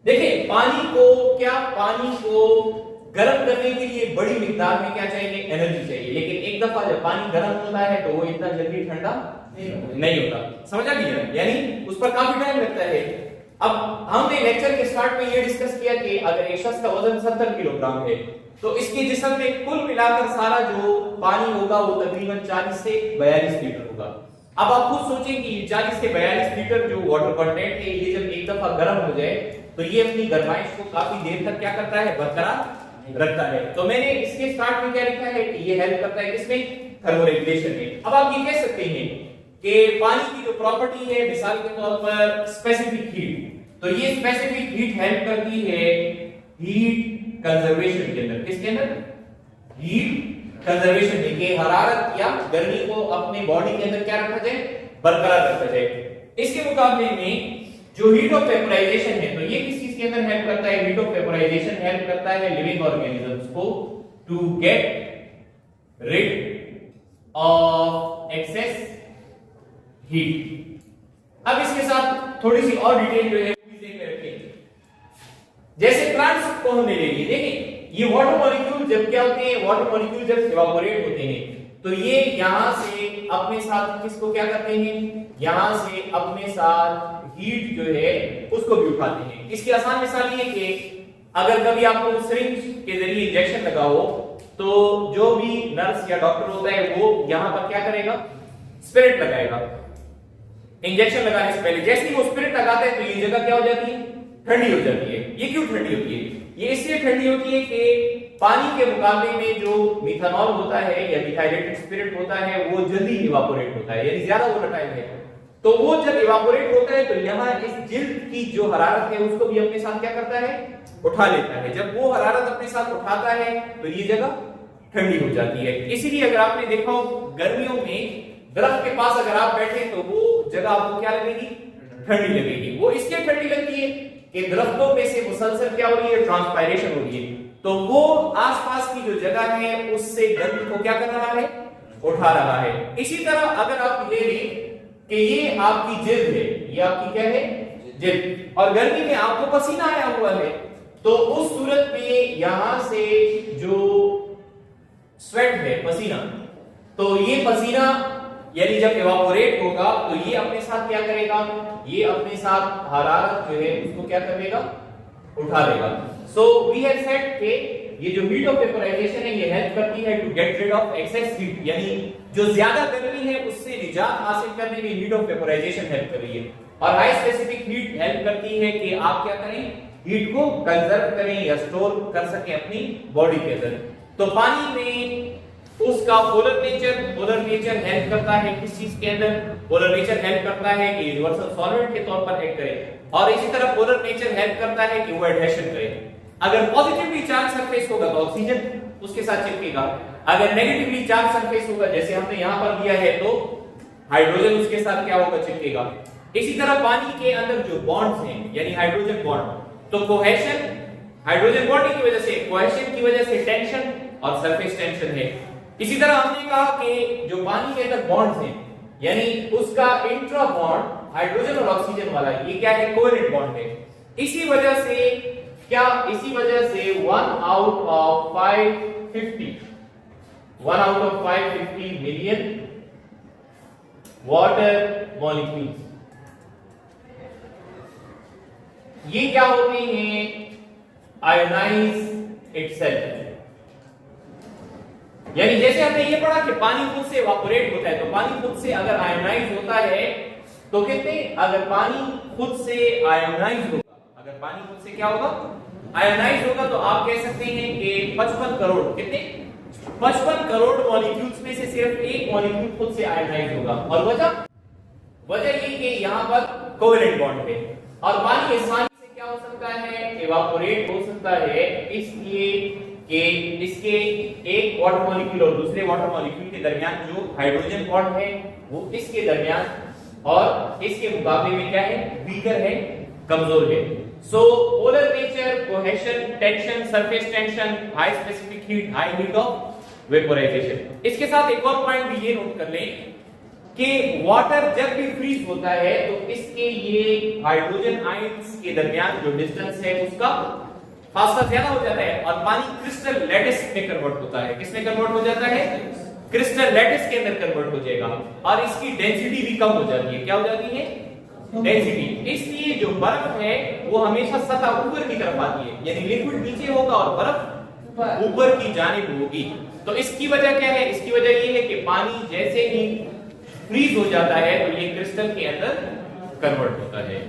देखिए पानी को गर्म करने के लिए बड़ी मिकदार में क्या चाहिए, एनर्जी चाहिए। लेकिन एक दफा जब पानी गर्म होता है तो वो इतना जल्दी ठंडा नहीं होता। समझ आ गया, यानी उस पर काफी टाइम लगता है। अब हमने लेक्चर के स्टार्ट में ये डिस्कस किया कि अगर एक शख्स का वजन 70 किलोग्राम है तो इसके जिस्म में कुल मिलाकर सारा जो पानी होगा वो तकरीबन 40 से 42 लीटर होगा। अब आप खुद सोचें कि 40 से 42 लीटर जो वाटर कंटेंट है ये जब एक दफा गर्म हो जाए तो ये अपनी गर्माइश को काफी देर तक क्या करता है, बरकरार रखता है। तो मैंने इसके स्टार्ट में क्या लिखा है कि ये हेल्प करता है किसमें, थर्मोरेगुलेशन में। अब आप ये कह सकते हैं कि पानी की जो प्रॉपर्टी है मिसाल के तौर पर स्पेसिफिक हीट, तो ये स्पेसिफिक हीट हेल्प करती है हीट कंजर्वेशन के अंदर। किसके अंदर, हीट कंजर्वेशन में, कि हरारत या गर्मी को अपने बॉडी के अंदर क्या रखा जाए, बरकरार रखा जाए। इसके मुकाबले में जो हीट ऑफ वेपोराइजेशन है तो ये किस चीज के अंदर हेल्प करता है, हीट ऑफ वेपोराइजेशन हेल्प करता है लिविंग ऑर्गेनिजम्स को to get rid of excess heat. अब इसके साथ थोड़ी सी और डिटेल जो है रखें, जैसे प्लांट्स को हमने ले लिए। देखिए ये वाटर मॉलिक्यूल जब क्या होते हैं, वाटर मॉलिक्यूल जब इवापोरेट होते हैं तो ये यहां से अपने साथ किसको क्या करते हैं, यहां से अपने साथ हीट जो है उसको भी उठाते हैं। इसकी आसान मिसाल ये कि अगर कभी आपको सिरिंज के जरिए इंजेक्शन लगाओ तो जो भी नर्स या डॉक्टर होता है वो यहां पर क्या करेगा, स्पिरिट लगाएगा इंजेक्शन लगाने से पहले। जैसे ही वो स्पिरिट लगाता है तो ये जगह क्या हो जाती है, ठंडी हो जाती है। ये क्यों ठंडी होती है, ये इसलिए ठंडी होती है कि पानी के मुकाबले में जो मिथेनॉल होता है या मिथाइलेटेड स्पिरिट होता है वो जल्दी इवापोरेट होता है, यानी ज्यादा वोलेटाइल है। तो वो जब इवापोरेट होता है तो यहाँ इस जिल्द की जो हरारत है उसको भी अपने साथ क्या करता है, उठा लेता है। जब वो हरारत अपने साथ उठाता है तो ये जगह ठंडी हो जाती है। इसीलिए अगर आपने देखा हो गर्मियों में दरख्त के पास अगर आप बैठे तो वो जगह आपको क्या लगेगी, ठंडी लगेगी। वो इसलिए ठंडी लगती है कि दरख्तों में से मुसलसल क्या हो रही है, ट्रांसपायरेशन हो रही है। तो वो आसपास की जो जगह है उससे गर्मी को क्या कर रहा है, उठा रहा है। इसी तरह अगर आप ले लें कि ये आपकी जिल्द है, ये आपकी क्या है, जिल्द, और गर्मी में आपको पसीना आया हुआ है तो उस सूरत में यहां से जो स्वेट है, पसीना, तो ये पसीना यानी जब इवापोरेट होगा तो ये अपने साथ क्या करेगा, ये अपने साथ हरारत जो है उसको क्या करेगा, उठा लेगा। सो वी हैव सेड कि ये जो हीट ऑफ वेपोराइजेशन है ये हेल्प करती है to get rid of excess heat, यानी जो ज्यादा गर्मी है उससे निजात हासिल करने में हीट ऑफ वेपोराइजेशन हेल्प कर रही है। और हाई स्पेसिफिक हीट हेल्प करती है कि आप क्या करें, हीट को कंजर्व करें या स्टोर कर सकें अपनी बॉडी के अंदर। तो पानी में उसका पोलर नेचर हेल्प करता है किस चीज के अंदर? पोलर नेचर हेल्प करता है कि यूनिवर्सल सॉल्वेंट के तौर पर एक्ट करे, और इसी तरह पोलर नेचर हेल्प करता है कि वो एडहेशन करे। अगर पॉजिटिवली चार्ज सरफेस होगा तो ऑक्सीजन उसके साथ चिपकेगा, अगर नेगेटिवली चार्ज सरफेस होगा जैसे हमने यहां पर दिया है तो हाइड्रोजन उसके साथ क्या होगा? चिपकेगा। इसी तरह पानी के अंदर जो बॉन्ड्स हैं यानी हाइड्रोजन बॉन्ड, तो कोहेशन हाइड्रोजन बॉन्डिंग की वजह से, कोहेशन की वजह से टेंशन और सरफेस टेंशन है। इसी तरह हमने कहा कि जो पानी के अंदर बॉन्ड्स हैं यानी उसका इंट्रा बॉन्ड हाइड्रोजन और ऑक्सीजन वाला, ये क्या है? कोवेलेंट बॉन्ड है। इसी वजह से 1 out of 550 million water molecules ये क्या होते हैं? Ionize itself. यानी जैसे हमने ये पढ़ा कि पानी खुद से इवापोरेट होता है, तो पानी खुद से अगर आयोनाइज होता है तो कितने? अगर पानी खुद से आयोनाइज होगा, अगर पानी खुद से क्या होगा? आयोनाइज होगा, तो आप कह सकते हैं कि 55 करोड़, कितने? 55 करोड़ मॉलिक्यूल्स में से सिर्फ एक मॉलिक्यूल खुद से आयोनाइज होगा। और वजह ये कि यहां पर कोवेलेंट बॉन्ड है, और पानी आसानी से क्या हो सकता है? इवापोरेट हो सकता है, इसलिए कि इसके एक वाटर मॉलिक्यूल और दूसरे वाटर मॉलिक्यूल के दरमियान जो हाइड्रोजन बॉन्ड है वो इसके दरमियान और इसके मुकाबले में क्या है? वीकर है, कमजोर है। So polar nature, cohesion, tension, surface tension, high specific heat, high heat of vaporisation. इसके साथ एक और पॉइंट भी ये नोट कर लें कि वाटर जब भी फ्रीज होता है तो इसके ये हाइड्रोजन आयंस के दरमियान जो डिस्टेंस है उसका फासला ज्यादा हो जाता है, और पानी क्रिस्टल लैटिस में कन्वर्ट होता है। किसमें कन्वर्ट हो जाता है? क्रिस्टल लैटिस के अंदर कन्वर्ट हो जाएगा, और इसकी डेंसिटी भी कम हो जाती है। क्या हो जाती है? डेंसिटी। इसलिए जो बर्फ है वो हमेशा सतह ऊपर की तरफ आती है, यानी लिक्विड नीचे होगा और बर्फ ऊपर की जानिब होगी। तो इसकी वजह क्या है? इसकी वजह ये है कि पानी जैसे ही फ्रीज हो जाता है तो ये क्रिस्टल के अंदर कन्वर्ट होता है।